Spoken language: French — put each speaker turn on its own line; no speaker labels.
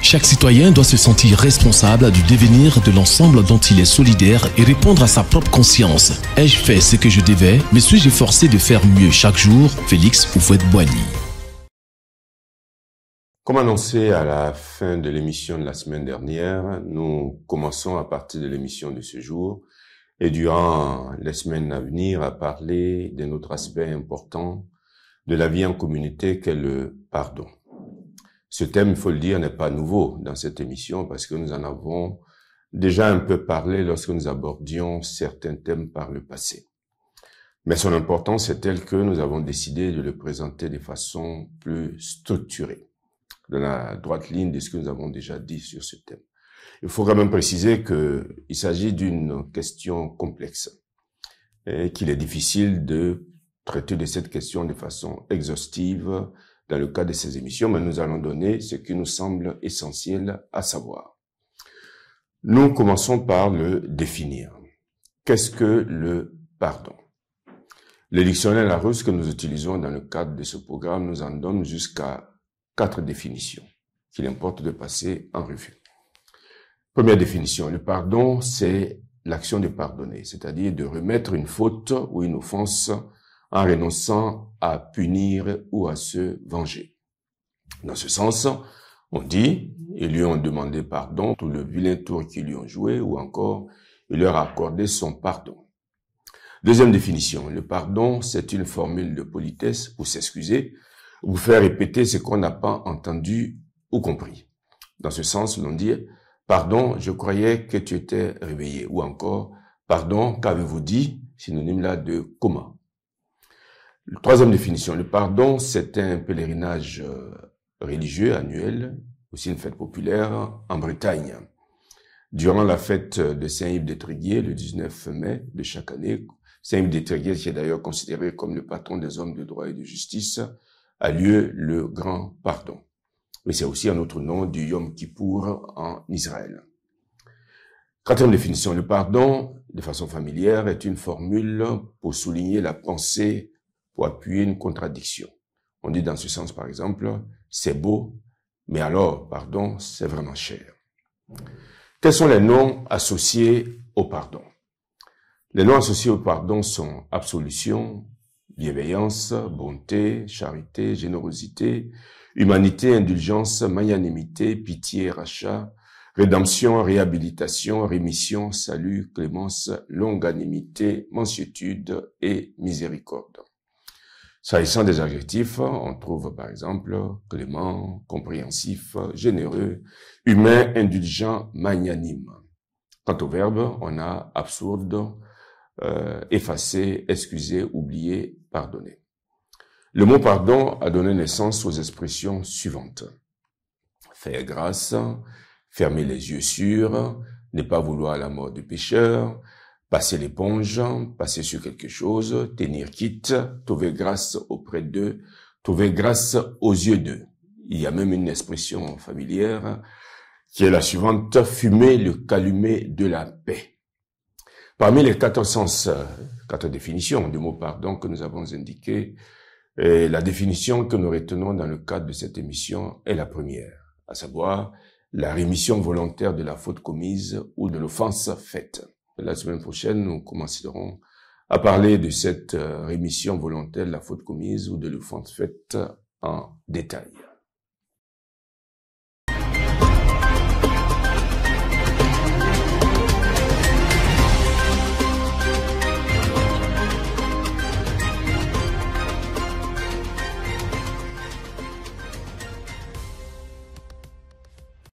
Chaque citoyen doit se sentir responsable du devenir de l'ensemble dont il est solidaire et répondre à sa propre conscience. Ai-je fait ce que je devais? Me suis-je forcé de faire mieux chaque jour? Félix Houphouët-Boigny.
Comme annoncé à la fin de l'émission de la semaine dernière, nous commençons à partir de l'émission de ce jour et durant les semaines à venir à parler d'un autre aspect important de la vie en communauté qu'est le pardon. Ce thème, il faut le dire, n'est pas nouveau dans cette émission parce que nous en avons déjà un peu parlé lorsque nous abordions certains thèmes par le passé. Mais son importance est telle que nous avons décidé de le présenter de façon plus structurée, dans la droite ligne de ce que nous avons déjà dit sur ce thème. Il faut quand même préciser qu'il s'agit d'une question complexe et qu'il est difficile de traiter de cette question de façon exhaustive dans le cadre de ces émissions, mais nous allons donner ce qui nous semble essentiel à savoir. Nous commençons par le définir. Qu'est-ce que le pardon? Le dictionnaire Larousse que nous utilisons dans le cadre de ce programme nous en donne jusqu'à 4 définitions qu'il importe de passer en revue. Première définition, le pardon, c'est l'action de pardonner, c'est-à-dire de remettre une faute ou une offense en renonçant à punir ou à se venger. Dans ce sens, on dit, ils lui ont demandé pardon pour le vilain tour qu'ils lui ont joué, ou encore, il leur a accordé son pardon. Deuxième définition, le pardon, c'est une formule de politesse pour s'excuser, ou faire répéter ce qu'on n'a pas entendu ou compris. Dans ce sens, l'on dit, pardon, je croyais que tu étais réveillé, ou encore, pardon, qu'avez-vous dit, synonyme là de comment. Troisième définition, le pardon, c'est un pèlerinage religieux annuel, aussi une fête populaire en Bretagne. Durant la fête de Saint-Yves de Tréguier, le 19 mai de chaque année, Saint-Yves de Tréguier, qui est d'ailleurs considéré comme le patron des hommes de droit et de justice, a lieu le grand pardon. Mais c'est aussi un autre nom du Yom Kippour en Israël. Quatrième définition, le pardon, de façon familière, est une formule pour souligner la pensée, pour appuyer une contradiction. On dit dans ce sens, par exemple, c'est beau, mais alors, pardon, c'est vraiment cher. Quels sont les noms associés au pardon? Les noms associés au pardon sont absolution, bienveillance, bonté, charité, générosité, humanité, indulgence, magnanimité, pitié, rachat, rédemption, réhabilitation, rémission, salut, clémence, longanimité, mansuétude et miséricorde. S'agissant des adjectifs, on trouve par exemple clément, compréhensif, généreux, humain, indulgent, magnanime. Quant au verbe, on a absurde, effacer, excuser, oublier, pardonner. Le mot pardon a donné naissance aux expressions suivantes. Faire grâce, fermer les yeux sur, ne pas vouloir la mort du pécheur, passer l'éponge, passer sur quelque chose, tenir quitte, trouver grâce auprès d'eux, trouver grâce aux yeux d'eux. Il y a même une expression familière qui est la suivante, fumer le calumet de la paix. Parmi les 4 sens, 4 définitions du mot pardon que nous avons indiquées, la définition que nous retenons dans le cadre de cette émission est la première, à savoir la rémission volontaire de la faute commise ou de l'offense faite. La semaine prochaine, nous commencerons à parler de cette rémission volontaire de la faute commise ou de l'offense faite en détail.